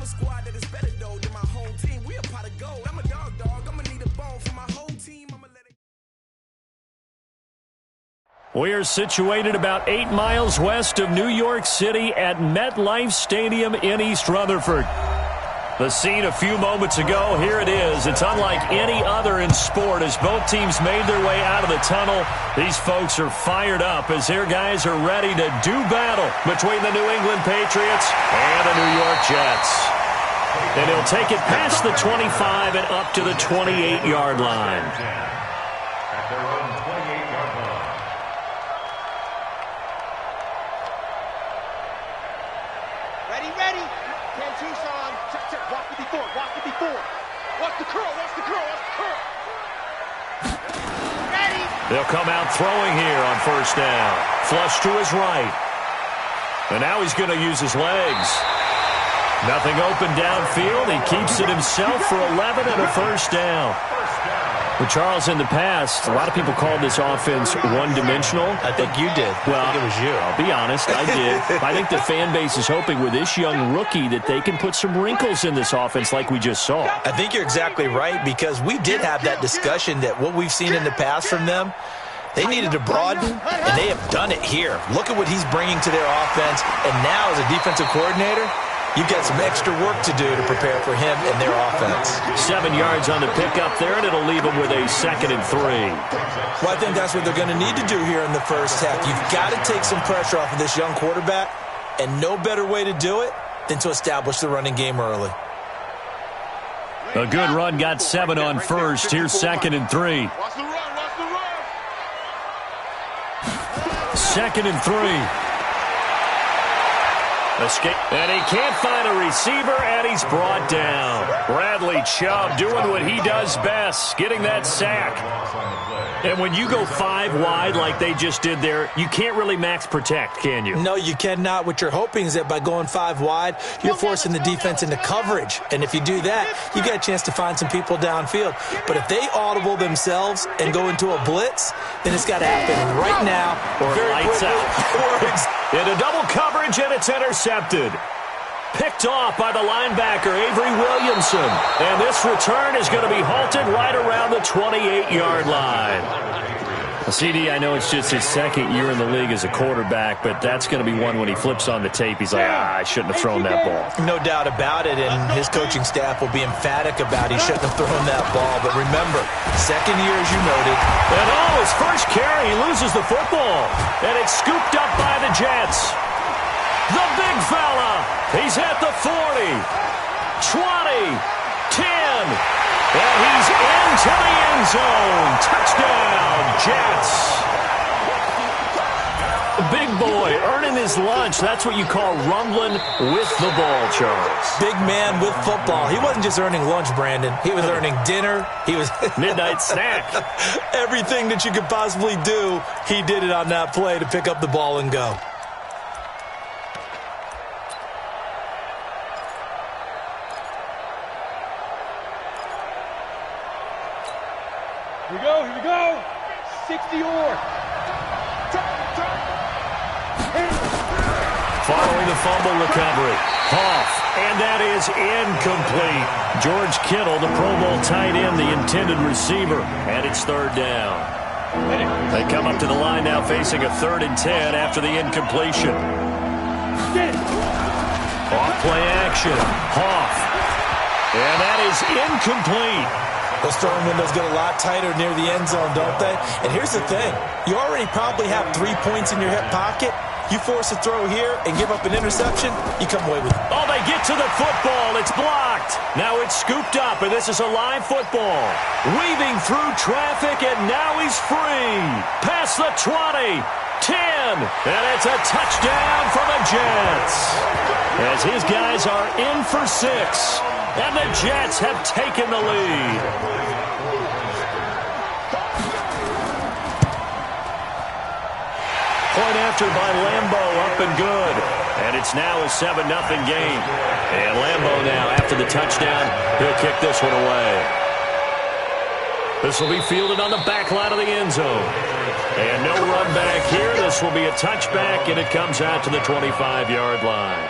I'm a squad that is better, though, than my home team. We a pot of gold. I'm a dog. I'm going to need a bone for my whole team. I'm going to let it... We are situated about 8 miles west of New York City at MetLife Stadium in East Rutherford. The scene a few moments ago, here it is. It's unlike any other in sport as both teams made their way out of the tunnel. These folks are fired up as their guys are ready to do battle between the New England Patriots and the New York Jets. And he'll take it past the 25 and up to the 28-yard line. At their own 28-yard line. Ready. 10-2, Sean. Check. Walk with me forward. Watch the curl. Ready. They'll come out throwing here on first down. Flush to his right. And now he's going to use his legs. Nothing open downfield. He keeps it himself for 11 and a first down. Well, Charles, in the past, a lot of people called this offense one-dimensional. I think you did. Well, I think it was you. I'll be honest, I did. I think the fan base is hoping with this young rookie that they can put some wrinkles in this offense like we just saw. I think you're exactly right because we did have that discussion that what we've seen in the past from them, they needed to broaden, and they have done it here. Look at what he's bringing to their offense, and now as a defensive coordinator, you've got some extra work to do to prepare for him and their offense. 7 yards on the pickup there, and it'll leave them with a 2nd and 3. Well, I think that's what they're going to need to do here in the first half. You've got to take some pressure off of this young quarterback, and no better way to do it than to establish the running game early. A good run got 7 on first. Here's 2nd and 3. Watch the run. 2nd and 3. Escape. And he can't find a receiver, and he's brought down. Bradley Chubb doing what he does best, getting that sack. And when you go 5 wide like they just did there, you can't really max protect, can you? No, you cannot. What you're hoping is that by going 5 wide, you're forcing the defense into coverage. And if you do that, you get a chance to find some people downfield. But if they audible themselves and go into a blitz, then it's got to happen right now or lights out. Into double coverage, and it's intercepted. Picked off by the linebacker, Avery Williamson. And this return is going to be halted right around the 28-yard line. CD, I know it's just his 2nd year in the league as a quarterback, but that's going to be one when he flips on the tape. He's like, I shouldn't have thrown that ball. No doubt about it, and his coaching staff will be emphatic about he shouldn't have thrown that ball. But remember, 2nd year, as you noted. And his first carry, he loses the football. And it's scooped up by the Jets. The big fella, he's at the 40, 20, 10, and he's into the end zone. Touchdown, Jets. Big boy earning his lunch. That's what you call rumbling with the ball, Charles. Big man with football. He wasn't just earning lunch, Brandon. He was earning dinner. He was midnight snack. Everything that you could possibly do, he did it on that play to pick up the ball and go. Here we go. 60 or. Following the fumble recovery. Hoff, and that is incomplete. George Kittle, the Pro Bowl tight end, the intended receiver, and it's 3rd down. They come up to the line now facing a 3rd and 10 after the incompletion. Off play action. Hoff, and that is incomplete. Those throwing windows get a lot tighter near the end zone, don't they? And here's the thing. You already probably have 3 points in your hip pocket. You force a throw here and give up an interception, you come away with it. Oh, they get to the football. It's blocked. Now it's scooped up, and this is a live football. Weaving through traffic, and now he's free. Past the 20, 10, and it's a touchdown for the Jets. As his guys are in for 6. And the Jets have taken the lead. Point after by Lambeau, up and good. And it's now a 7-0 game. And Lambeau now, after the touchdown, he'll kick this one away. This will be fielded on the back line of the end zone. And no run back here. This will be a touchback, and it comes out to the 25-yard line.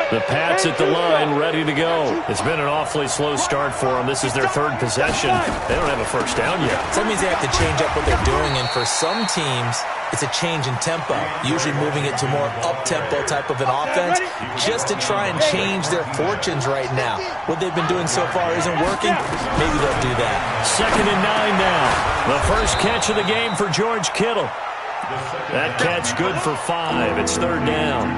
The Pats at the line, ready to go. It's been an awfully slow start for them. This is their third possession. They don't have a first down yet. So that means they have to change up what they're doing, and for some teams, it's a change in tempo, usually moving it to more up-tempo type of an offense just to try and change their fortunes right now. What they've been doing so far isn't working. Maybe they'll do that. 2nd and 9 now. The first catch of the game for George Kittle. That catch good for 5. It's 3rd down.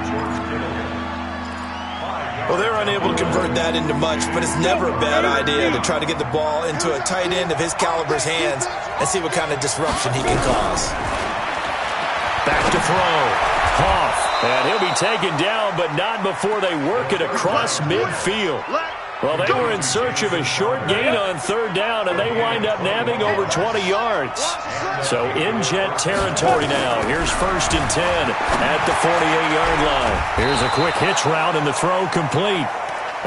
Well, they're unable to convert that into much, but it's never a bad idea to try to get the ball into a tight end of his caliber's hands and see what kind of disruption he can cause. Back to throw. Hoff. And he'll be taken down, but not before they work it across midfield. Well, they were in search of a short gain on 3rd down, and they wind up nabbing over 20 yards. So in Jet territory now. Here's 1st and 10 at the 48-yard line. Here's a quick hitch route, and the throw complete.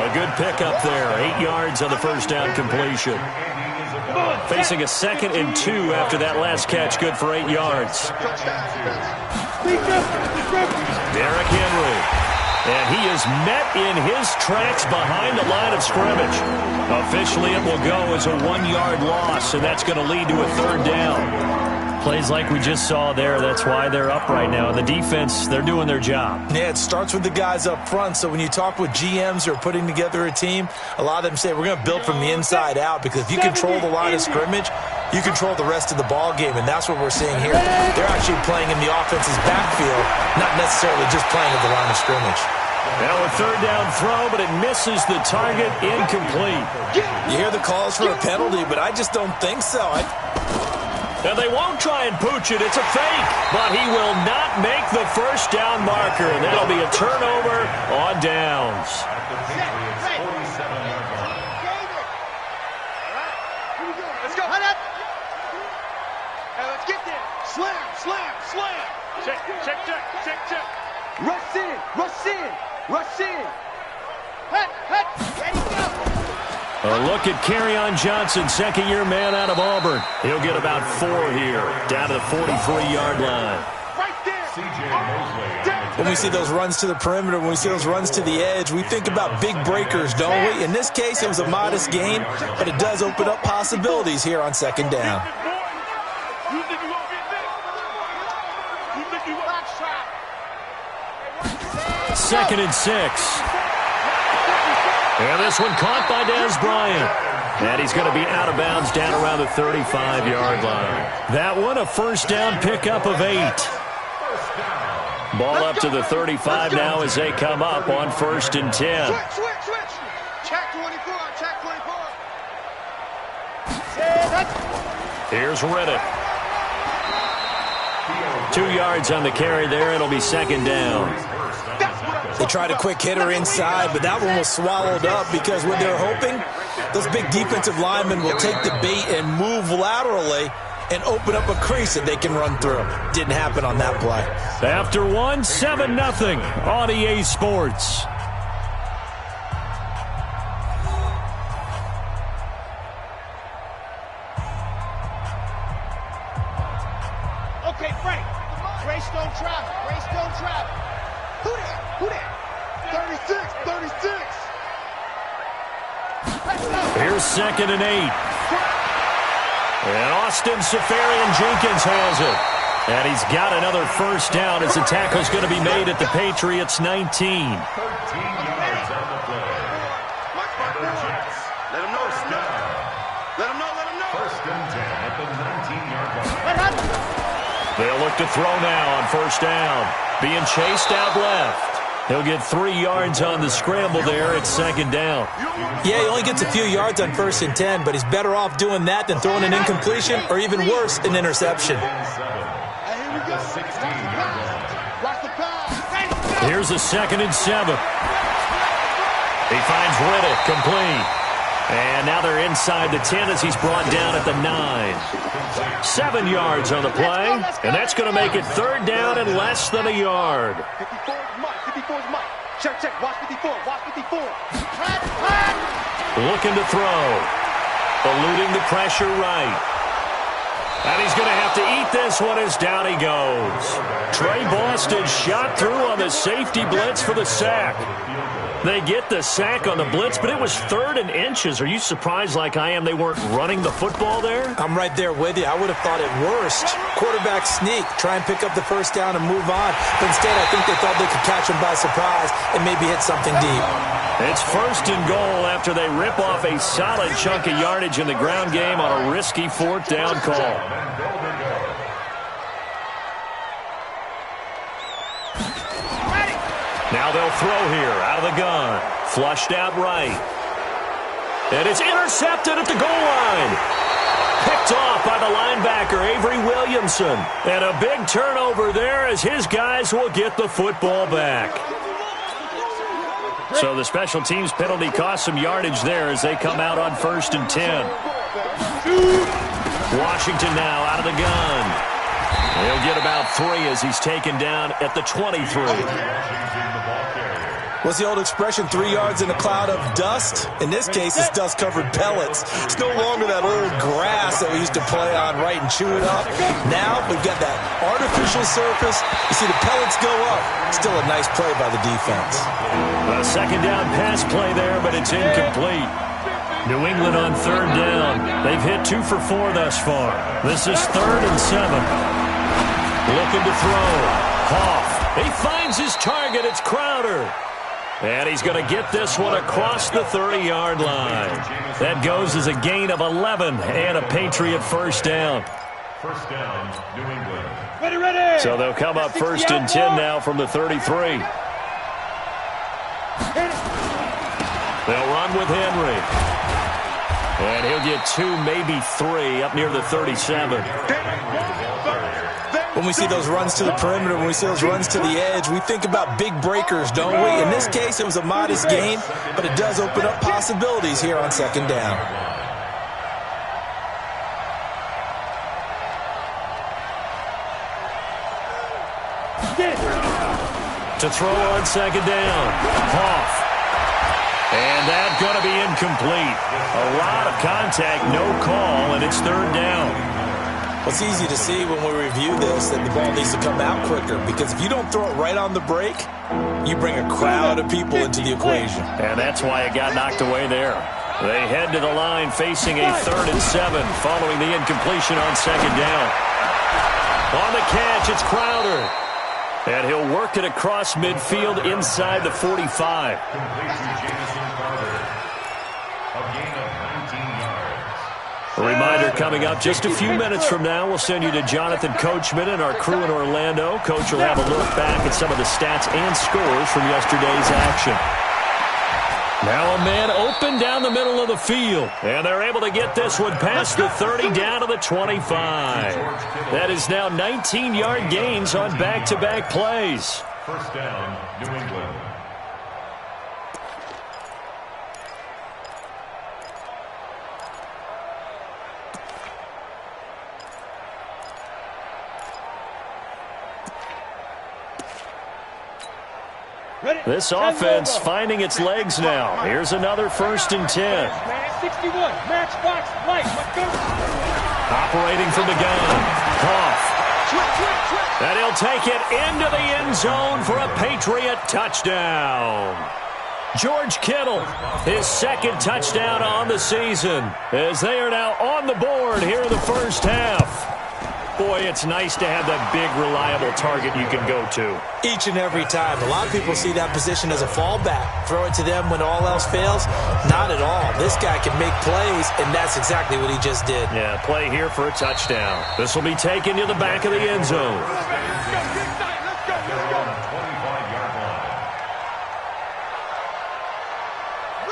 A good pickup there. 8 yards on the first down completion. Facing a 2nd and 2 after that last catch, good for 8 yards. Derrick Henry. And he is met in his tracks behind the line of scrimmage. Officially, it will go as a 1-yard loss, and that's going to lead to a 3rd down. Plays like we just saw there, that's why they're up right now. And the defense, they're doing their job. Yeah, it starts with the guys up front. So when you talk with GMs who are putting together a team, a lot of them say we're going to build from the inside out, because if you control the line of scrimmage, you control the rest of the ball game, and that's what we're seeing here. They're actually playing in the offense's backfield, not necessarily just playing at the line of scrimmage. Now a 3rd down throw, but it misses the target, incomplete. You hear the calls for a penalty, but I just don't think so. And they won't try and pooch it. It's a fake, but he will not make the first down marker, and that'll be a turnover on downs. Let's go. Let's get there. Slam, slam, slam. Check, check, check, check, check. Rush in, rush in, rush in. Hut, hut, ready, go. A look at Kerryon Johnson, 2nd-year man out of Auburn. He'll get about 4 here, down to the 43-yard line. Right there. When we see those runs to the perimeter, when we see those runs to the edge, we think about big breakers, don't we? In this case, it was a modest gain, but it does open up possibilities here on 2nd down. 2nd and 6. And this one caught by Dez Bryant. And he's going to be out of bounds down around the 35-yard line. That one, a first down pickup of 8. Ball up to the 35 now as they come up on 1st and 10. Switch. Check 24, check 24. Here's Riddick. 2 yards on the carry there. It'll be 2nd down. They tried a quick hitter inside, but that one was swallowed up because what they're hoping, those big defensive linemen will take the bait and move laterally and open up a crease that they can run through. Didn't happen on that play. After 1, 7-0 on EA Sports. Okay, Frank. Greystone travel. Greystone travel. Who that? 36. Here's 2nd and 8. And Austin Seferian-Jenkins has it. And he's got another first down as the tackle's going to be made at the Patriots' 19. 13 yards on the play. Let him know. Let him know. 1st and 10 at the 19-yard line. They'll look to throw now on 1st down. Being chased out left. He'll get 3 yards on the scramble there at 2nd down. Yeah, he only gets a few yards on 1st and 10, but he's better off doing that than throwing an incompletion or even worse, an interception. Here's a 2nd and 7. He finds Riddick complete. And now they're inside the 10 as he's brought down at the 9. 7 yards on the play, and that's going to make it 3rd down and less than a yard. 54 is Mike. Check. Watch 54. Looking to throw. Eluding the pressure right. And he's going to have to eat this one as down he goes. Trey Boston shot through on the safety blitz for the sack. They get the sack on the blitz, but it was 3rd and inches. Are you surprised like I am they weren't running the football there? I'm right there with you. I would have thought at worst, quarterback sneak, try and pick up the first down and move on. But instead, I think they thought they could catch him by surprise and maybe hit something deep. It's 1st and goal after they rip off a solid chunk of yardage in the ground game on a risky 4th down call. Now they'll throw here out of the gun. Flushed out right. And it's intercepted at the goal line. Picked off by the linebacker, Avery Williamson. And a big turnover there as his guys will get the football back. So the special teams penalty cost some yardage there as they come out on 1st and 10. Washington now out of the gun. He'll get about 3 as he's taken down at the 23. What's the old expression, 3 yards in a cloud of dust? In this case, it's dust-covered pellets. It's no longer that old grass that we used to play on, right, and chew it up. Now we've got that artificial surface. You see the pellets go up. Still a nice play by the defense. A 2nd down pass play there, but it's incomplete. New England on 3rd down. They've hit 2 for 4 thus far. This is 3rd and 7. Looking to throw. Hoff. He finds his target. It's Crowder. And he's going to get this one across the 30-yard line. That goes as a gain of 11 and a Patriot 1st down. 1st down, New England. Ready. So they'll come up 1st and 10 now from the 33. They'll run with Henry. And he'll get 2, maybe 3 up near the 37. When we see those runs to the perimeter, when we see those runs to the edge, we think about big breakers, don't we? In this case, it was a modest gain, but it does open up possibilities here on 2nd down. To throw on 2nd down. Hoff. And that's going to be incomplete. A lot of contact, no call, and it's 3rd down. Well, it's easy to see when we review this that the ball needs to come out quicker, because if you don't throw it right on the break, you bring a crowd of people into the equation. And that's why it got knocked away there. They head to the line facing a 3rd and 7 following the incompletion on 2nd down. On the catch, it's Crowder. And he'll work it across midfield inside the 45. A reminder coming up just a few minutes from now, we'll send you to Jonathan Coachman and our crew in Orlando. Coach will have a look back at some of the stats and scores from yesterday's action. Now a man open down the middle of the field. And they're able to get this one past the 30 down to the 25. That is now 19-yard gains on back-to-back plays. 1st down, New England. This offense finding its legs now. Here's another 1st and 10. 61, matchbox, light, let's go. Operating from the gun. Hoff. And he'll take it into the end zone for a Patriot touchdown. George Kittle, his 2nd touchdown on the season, as they are now on the board here in the 1st half. Boy, it's nice to have that big, reliable target you can go to. Each and every time. A lot of people see that position as a fallback. Throw it to them when all else fails. Not at all. This guy can make plays, and that's exactly what he just did. Yeah, play here for a touchdown. This will be taken to the back of the end zone.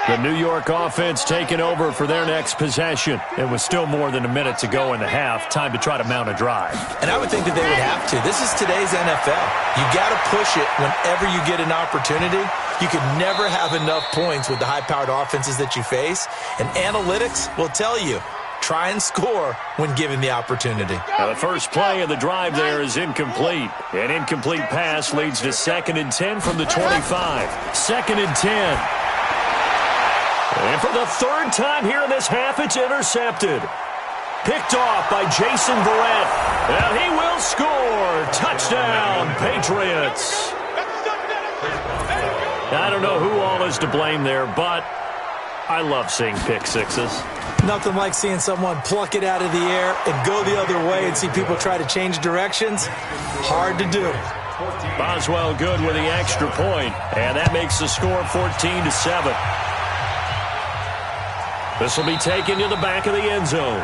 The New York offense taking over for their next possession. It was still more than a minute to go in the half. Time to try to mount a drive. And I would think that they would have to. This is today's NFL. You got to push it whenever you get an opportunity. You can never have enough points with the high-powered offenses that you face. And analytics will tell you, try and score when given the opportunity. Now the first play of the drive there is incomplete. An incomplete pass leads to 2nd and 10 from the 25. 2nd and 10. And for the 3rd time here in this half, it's intercepted. Picked off by Jason Verrett. And he will score. Touchdown, Patriots. I don't know who all personnel is to blame there, but I love seeing pick sixes. Nothing like seeing someone pluck it out of the air and go the other way and see people try to change directions. Hard to do. Boswell good with the extra point, and that makes the score 14-7. This will be taken to the back of the end zone.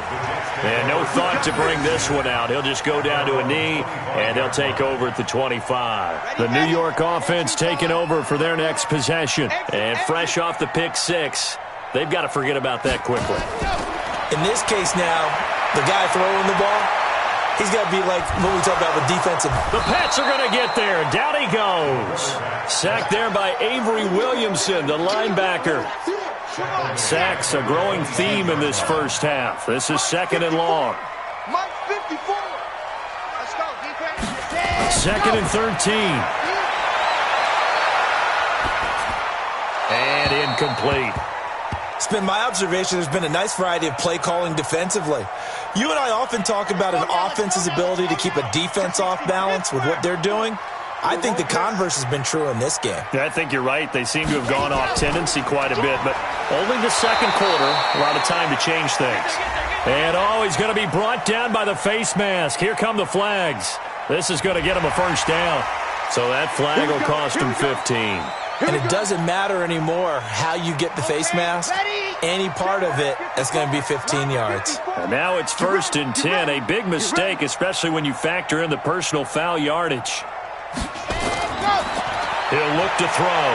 And no thought to bring this one out. He'll just go down to a knee, and they'll take over at the 25. The New York offense taking over for their next possession. And fresh off the pick six, they've got to forget about that quickly. In this case now, the guy throwing the ball, he's got to be like what we talk about with defensive. The Pats are going to get there. Down he goes. Sacked there by Avery Williamson, the linebacker. Sacks a growing theme in this first half. This is 2nd and long. Mike 54. Let's go, defense. 2nd and 13. And incomplete. It's been my observation there's been a nice variety of play calling defensively. You and I often talk about an offense's ability to keep a defense off balance with what they're doing. I think the converse has been true in this game. Yeah, I think you're right. They seem to have gone off tendency quite a bit, but only the second quarter, a lot of time to change things. And, he's going to be brought down by the face mask. Here come the flags. This is going to get him a first down. So that flag will cost him 15. And it doesn't matter anymore how you get the face mask. Any part of it is going to be 15 yards. And now it's 1st and 10. A big mistake, especially when you factor in the personal foul yardage. He'll look to throw.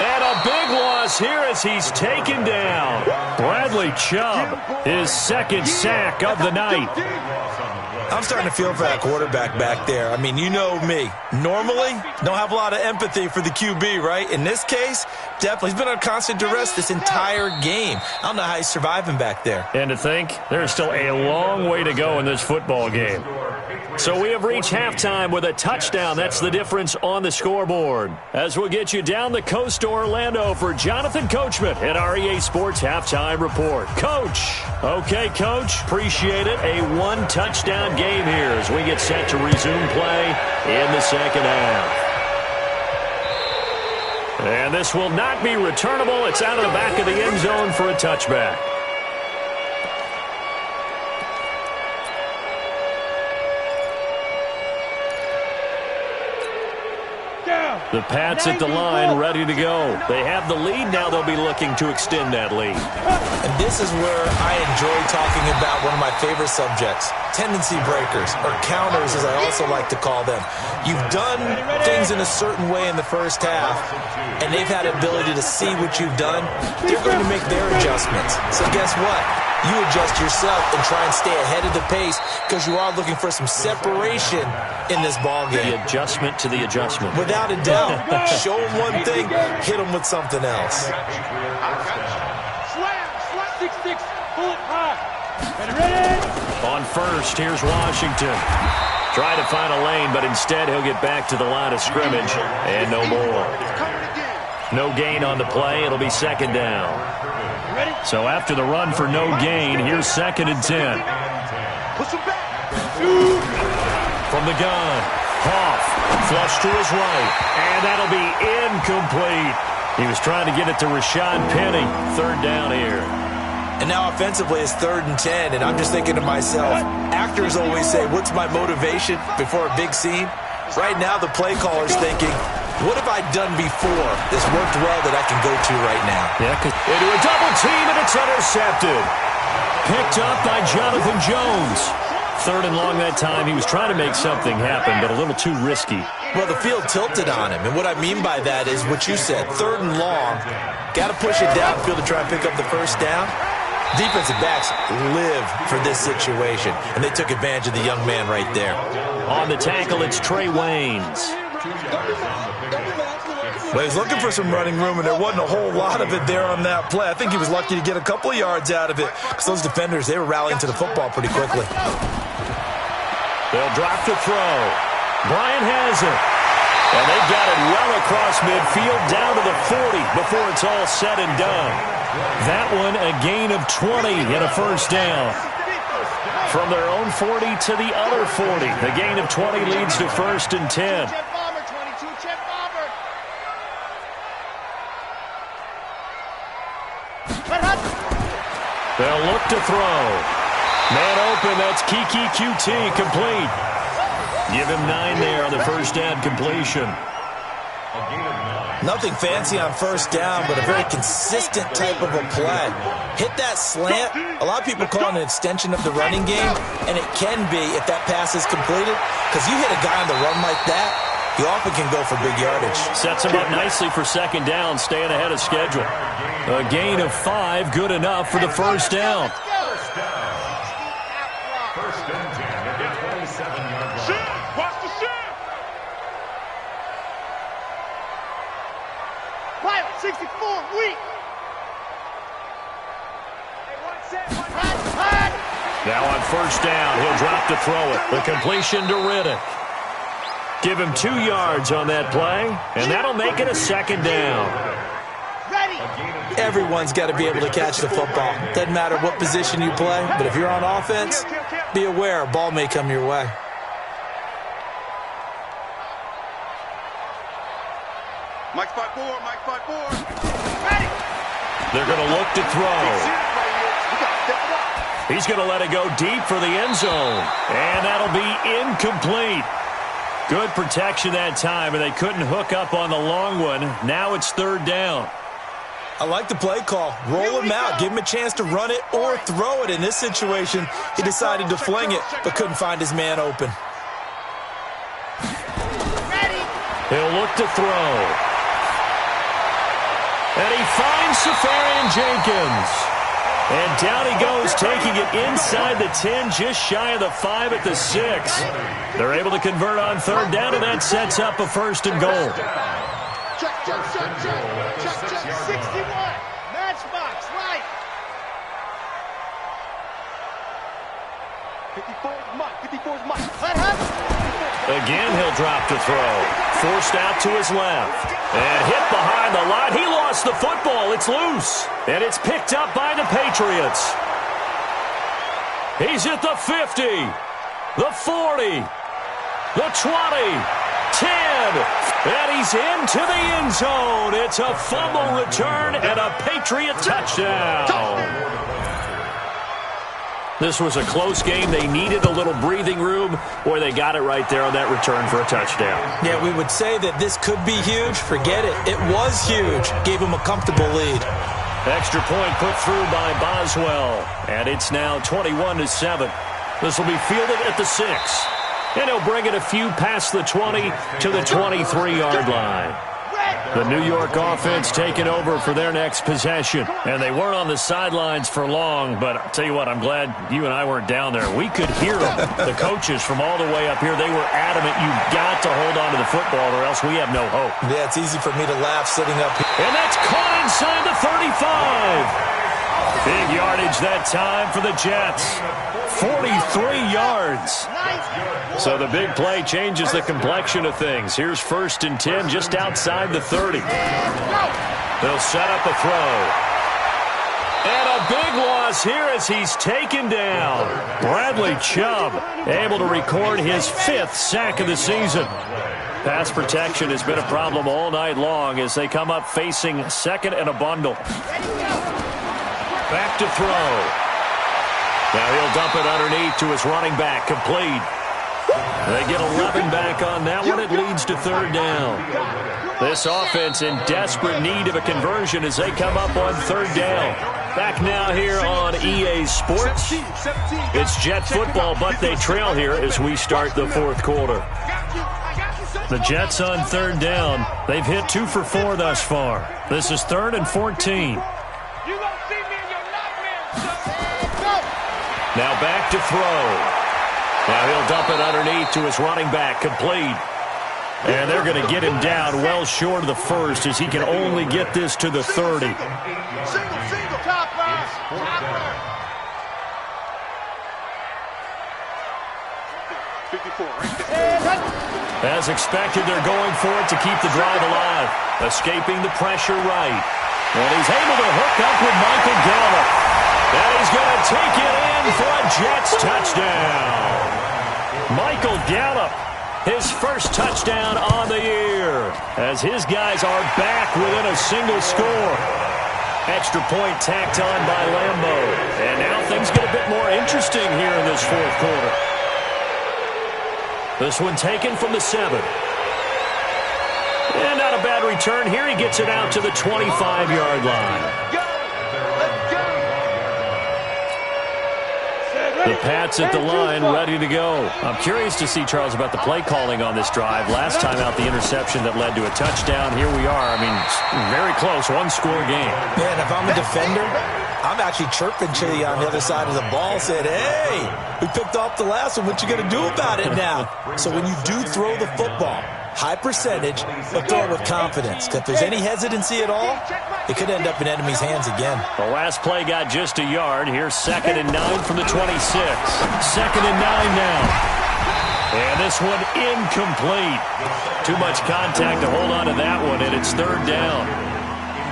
And a big loss here as he's taken down. Bradley Chubb, his 2nd sack of the night. I'm starting to feel for that quarterback back there. I mean, you know me. Normally, don't have a lot of empathy for the QB, right? In this case, definitely. He's been under constant duress this entire game. I don't know how he's surviving back there. And to think, there's still a long way to go in this football game. So we have reached halftime with a touchdown. That's the difference on the scoreboard. As we'll get you down the coast to Orlando for Jonathan Coachman at our EA Sports Halftime Report. Coach. Okay, Coach. Appreciate it. A one-touchdown game here as we get set to resume play in the second half. And this will not be returnable. It's out of the back of the end zone for a touchback. The Pats at the line, ready to go. They have the lead. Now they'll be looking to extend that lead. And this is where I enjoy talking about one of my favorite subjects, tendency breakers, or counters as I also like to call them. You've done things in a certain way in the first half, and they've had the ability to see what you've done. They're going to make their adjustments. So guess what? You adjust yourself and try and stay ahead of the pace because you are looking for some separation in this ballgame. The adjustment to the adjustment. Without a doubt. Show them one thing, hit them with something else. Slam, 6-6, bullet high. Ready? On first, here's Washington. Try to find a lane, but instead he'll get back to the line of scrimmage and no more. No gain on the play. It'll be 2nd down. So after the run for no gain, here's 2nd and 10. From the gun, Hoff, flush to his right, and that'll be incomplete. He was trying to get it to Rashad Penny. 3rd down here. And now offensively it's 3rd and 10, and I'm just thinking to myself, actors always say, what's my motivation before a big scene? Right now the play caller's thinking, what have I done before that's worked well that I can go to right now? Yeah, into a double team, and it's intercepted. Picked up by Jonathan Jones. 3rd and long that time. He was trying to make something happen, but a little too risky. Well, the field tilted on him, and what I mean by that is what you said, 3rd and long. Got to push it downfield to try and pick up the first down. Defensive backs live for this situation, and they took advantage of the young man right there. On the tackle, it's Trey Waynes. Well, he's looking for some running room, and there wasn't a whole lot of it there on that play. I think he was lucky to get a couple of yards out of it because those defenders, they were rallying to the football pretty quickly. They'll drop to throw. Bryant has it. And they've got it well across midfield down to the 40 before it's all said and done. That one a gain of 20 and a first down. From their own 40 to the other 40. The gain of 20 leads to 1st and 10. They'll look to throw. Man open, that's Kiki QT, complete. Give him 9 there on the first down completion. Nothing fancy on first down, but a very consistent type of a play. Hit that slant. A lot of people call it an extension of the running game, and it can be if that pass is completed, because you hit a guy on the run like that, he often can go for big yardage. Sets him up nicely for second down, staying ahead of schedule. A gain of 5, good enough for the first down. First and 10 at the 27-yard line. Shit! Watch the shit! Mile 64, weak! Now on first down, he'll drop to throw it. The completion to Riddick. Give him 2 yards on that play, and that'll make it a second down. Everyone's got to be able to catch the football. Doesn't matter what position you play, but if you're on offense, be aware a ball may come your way. Mike 5-4, Mike 5-4. They're going to look to throw. He's going to let it go deep for the end zone, and that'll be incomplete. Good protection that time, and they couldn't hook up on the long one. Now it's third down. I like the play call. Roll him out. Give him a chance to run it or throw it. In this situation, he decided to fling it, but couldn't find his man open. He'll look to throw. And he finds Safarian Jenkins. And down he goes, taking it inside the 10, just shy of the 5 at the 6. They're able to convert on third down, and that sets up a first and goal. Check, check, check, check. Check, check, 61. Matchbox, right. 54 is Mike. 54 is Mike. Again, he'll drop to throw. Forced out to his left. And hit behind the line. He lost the football. It's loose. And it's picked up by the Patriots. He's at the 50. The 40. The 20. 10. And he's into the end zone. It's a fumble return and a Patriot touchdown. This was a close game. They needed a little breathing room, or they got it right there on that return for a touchdown. Yeah, we would say that this could be huge. Forget it. It was huge. Gave him a comfortable lead. Extra point put through by Boswell, and it's now 21-7. This will be fielded at the 6, and he'll bring it a few past the 20 to the 23-yard line. The New York offense taking over for their next possession. And they weren't on the sidelines for long, but I'll tell you what, I'm glad you and I weren't down there. We could hear them, the coaches from all the way up here. They were adamant, you've got to hold on to the football or else we have no hope. Yeah, it's easy for me to laugh sitting up here. And that's caught inside the 35. Big yardage that time for the Jets. 43 yards. So the big play changes the complexion of things. Here's first and 10 just outside the 30. They'll set up a throw. And a big loss here as he's taken down. Bradley Chubb able to record his 5th sack of the season. Pass protection has been a problem all night long as they come up facing second and a bundle. Back to throw. Now he'll dump it underneath to his running back, complete. They get 11 back on that one. It leads to third down. This offense in desperate need of a conversion as they come up on third down. Back now here on EA Sports. It's Jet football, but they trail here as we start the fourth quarter. The Jets on third down. They've hit 2 for 4 thus far. This is 3rd and 14. Now back to throw. Now he'll dump it underneath to his running back, complete. And they're going to get him down well short of the first as he can only get this to the 30. Single, topper. As expected, they're going for it to keep the drive alive. Escaping the pressure right. And he's able to hook up with Michael Gallup. And he's going to take it in for a Jets touchdown. Michael Gallup, his first touchdown on the year, as his guys are back within a single score. Extra point tacked on by Lambo. And now things get a bit more interesting here in this fourth quarter. This one taken from the 7. And not a bad return here. He gets it out to the 25-yard line. The Pats at the line, ready to go. I'm curious to see, Charles, about the play calling on this drive. Last time out, the interception that led to a touchdown. Here we are. I mean, very close, one-score game. Man, if I'm a defender, I'm actually chirping Chili on the other side of the ball, saying, hey, we picked off the last one. What you going to do about it now? So when you do throw the football, high percentage, but throw it with confidence. If there's any hesitancy at all, it could end up in enemy's hands again. The last play got just a yard. Here's 2nd and 9 from the 26. 2nd and 9 now. And this one incomplete. Too much contact to hold on to that one, and it's 3rd down.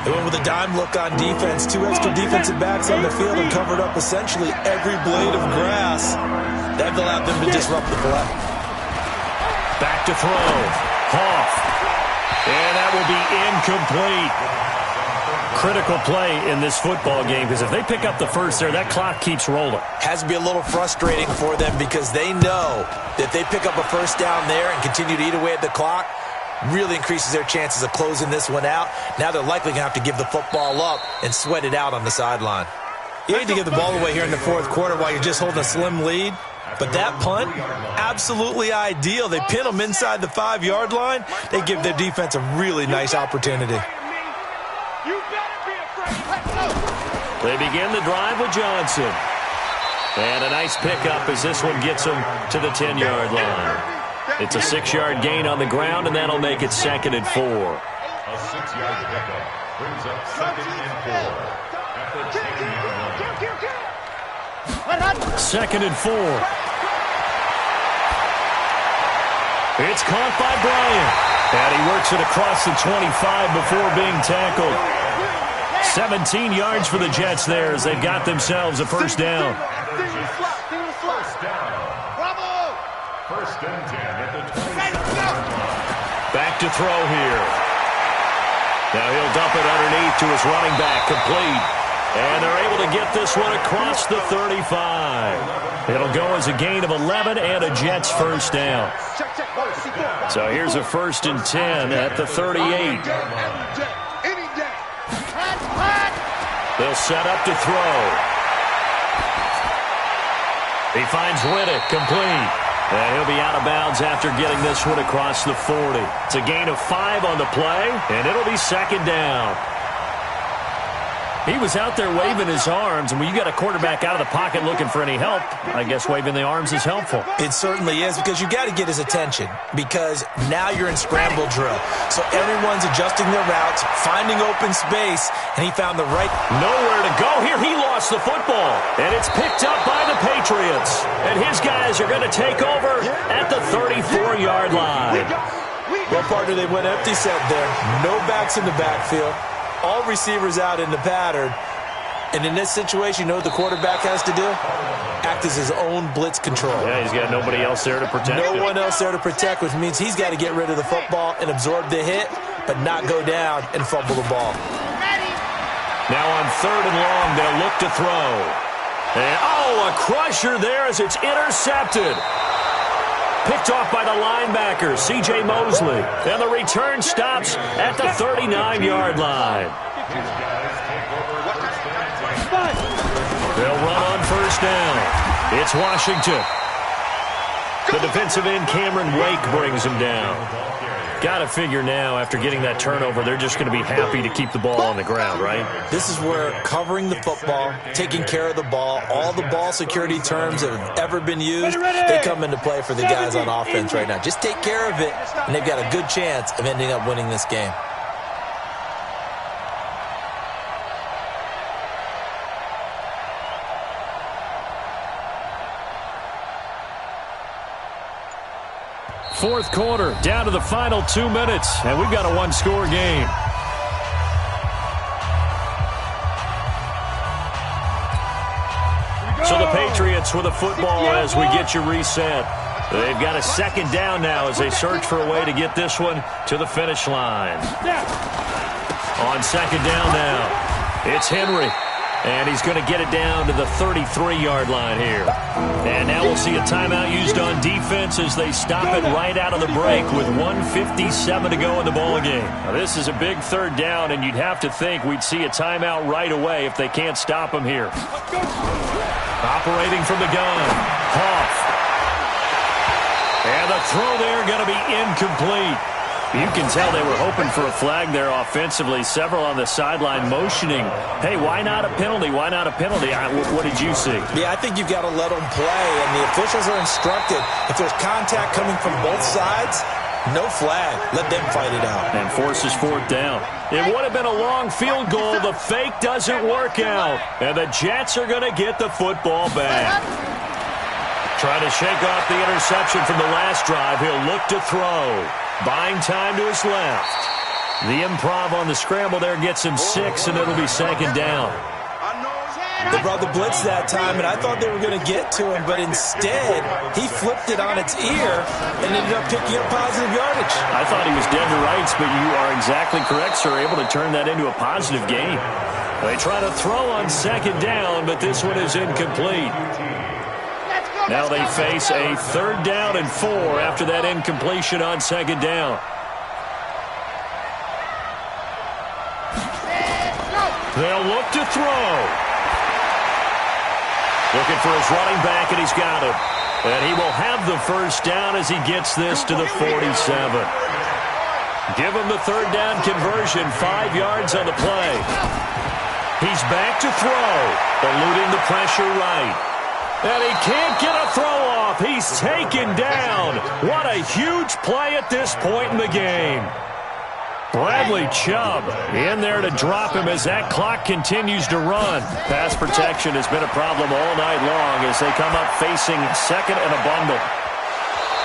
They went with a dime look on defense. 2 extra defensive backs on the field and covered up essentially every blade of grass. That allowed them to disrupt the play. Back to throw. Hoff. And that will be incomplete. Critical play in this football game, because if they pick up the first there, that clock keeps rolling. Has to be a little frustrating for them because they know that if they pick up a first down there and continue to eat away at the clock, really increases their chances of closing this one out. Now they're likely going to have to give the football up and sweat it out on the sideline. You hate to give the ball away here in the fourth quarter while you're just holding a slim lead. But that punt, absolutely ideal. They pin them inside the 5-yard line. They give their defense a really nice opportunity. They begin the drive with Johnson. And a nice pickup as this one gets them to the 10-yard line. It's a 6-yard gain on the ground, and that'll make it 2nd and 4. A 6-yard pickup brings up 2nd and 4 at the 10-yard line. 2nd and 4. It's caught by Bryant. And he works it across the 25 before being tackled. 17 yards for the Jets there as they've got themselves a first down. First and 10 at the 20. Back to throw here. Now he'll dump it underneath to his running back, complete. And they're able to get this one across the 35. It'll go as a gain of 11 and a Jets first down. So here's a 1st and 10 at the 38. They'll set up to throw. He finds Riddick, complete. And he'll be out of bounds after getting this one across the 40. It's a gain of 5 on the play, and it'll be 2nd down. He was out there waving his arms, and when you got a quarterback out of the pocket looking for any help, I guess waving the arms is helpful. It certainly is, because you got to get his attention, because now you're in scramble drill. So everyone's adjusting their routes, finding open space, and he found the right... Nowhere to go here. He lost the football, and it's picked up by the Patriots. And his guys are going to take over at the 34-yard line. Well, partner, they went empty set there. No backs in the backfield. All receivers out in the pattern. And in this situation, you know what the quarterback has to do? Act as his own blitz control. Yeah, he's got nobody else there to protect him. No one else there to protect, which means he's got to get rid of the football and absorb the hit, but not go down and fumble the ball. Now on 3rd and long, they'll look to throw. And, a crusher there as it's intercepted. Picked off by the linebacker, C.J. Mosley. And the return stops at the 39-yard line. They'll run on first down. It's Washington. The defensive end, Cameron Wake, brings him down. Got to figure now, after getting that turnover, they're just going to be happy to keep the ball on the ground, right? This is where covering the football, taking care of the ball, all the ball security terms that have ever been used, they come into play for the guys on offense right now. Just take care of it, and they've got a good chance of ending up winning this game. Fourth quarter, down to the final 2 minutes, and we've got a one-score game. So the Patriots with the football as we get you reset. They've got a 2nd down now as they search for a way to get this one to the finish line. On 2nd down now, It's Henry. And he's going to get it down to the 33-yard line here. And now we'll see a timeout used on defense as they stop it right out of the break with 1:57 to go in the ballgame. Now, this is a big third down, and you'd have to think we'd see a timeout right away if they can't stop him here. Operating from the gun, Hoff. And the throw there going to be incomplete. You can tell they were hoping for a flag there offensively. Several on the sideline motioning, hey, why not a penalty? Why not a penalty? What did you see? Yeah, I think you've got to let them play, and the officials are instructed, if there's contact coming from both sides, no flag. Let them fight it out. And forces fourth down. It would have been a long field goal. The fake doesn't work out. And the Jets are going to get the football back. Trying to shake off the interception from the last drive. He'll look to throw. Buying time to his left. The improv on the scramble there gets him 6, and it'll be second down. They brought the blitz that time, and I thought they were going to get to him, but instead, he flipped it on its ear and ended up picking up positive yardage. I thought he was dead to rights, but you are exactly correct, sir, able to turn that into a positive gain. They try to throw on second down, but this one is incomplete. Now they face a 3rd down and 4 after that incompletion on second down. They'll look to throw. Looking for his running back, and he's got him. And he will have the first down as he gets this to the 47. Give him the 3rd down conversion, 5 yards on the play. He's back to throw, eluding the pressure right. And he can't get a throw off. He's taken down. What a huge play at this point in the game. Bradley Chubb in there to drop him as that clock continues to run. Pass protection has been a problem all night long as they come up facing second and a bundle.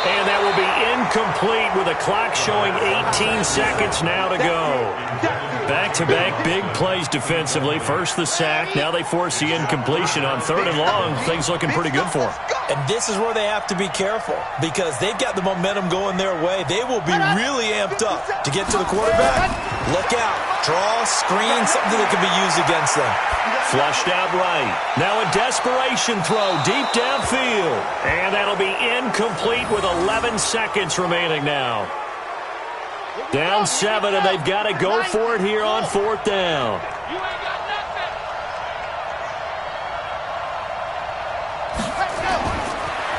And that will be incomplete with a clock showing 18 seconds now to go. Back-to-back big plays defensively. First the sack. Now they force the incompletion on 3rd and long. Things looking pretty good for them. And this is where they have to be careful because they've got the momentum going their way. They will be really amped up to get to the quarterback. Look out. Draw, screen, something that can be used against them. Flushed out right. Now a desperation throw deep downfield. And that'll be incomplete with 11 seconds remaining now. Down 7, and they've got to go for it here on 4th down.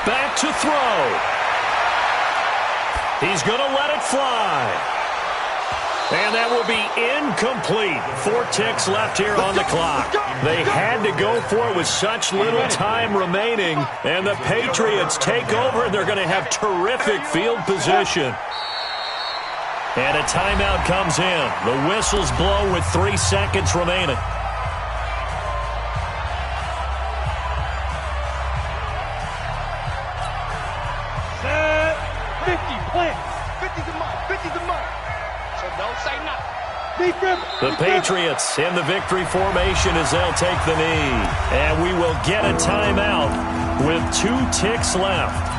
Back to throw. He's going to let it fly. And that will be incomplete. 4 ticks left here on the clock. They had to go for it with such little time remaining. And the Patriots take over, and they're going to have terrific field position. And a timeout comes in. The whistles blow with 3 seconds remaining. Set. 50, plant. 50's a mark. 50's a mark. So don't say nothing. The Patriots in the victory formation as they'll take the knee. And we will get a timeout with 2 ticks left.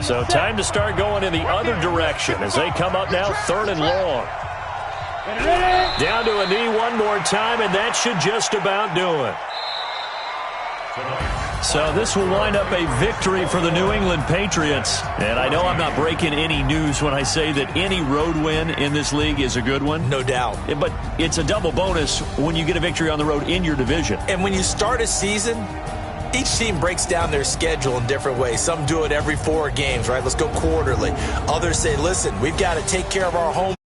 So time to start going in the other direction as they come up now 3rd and long. Down to a knee one more time, and that should just about do it. So this will wind up a victory for the New England Patriots. And I know I'm not breaking any news when I say that any road win in this league is a good one. No doubt. But it's a double bonus when you get a victory on the road in your division. And when you start a season, each team breaks down their schedule in different ways. Some do it every 4 games, right? Let's go quarterly. Others say, listen, we've got to take care of our home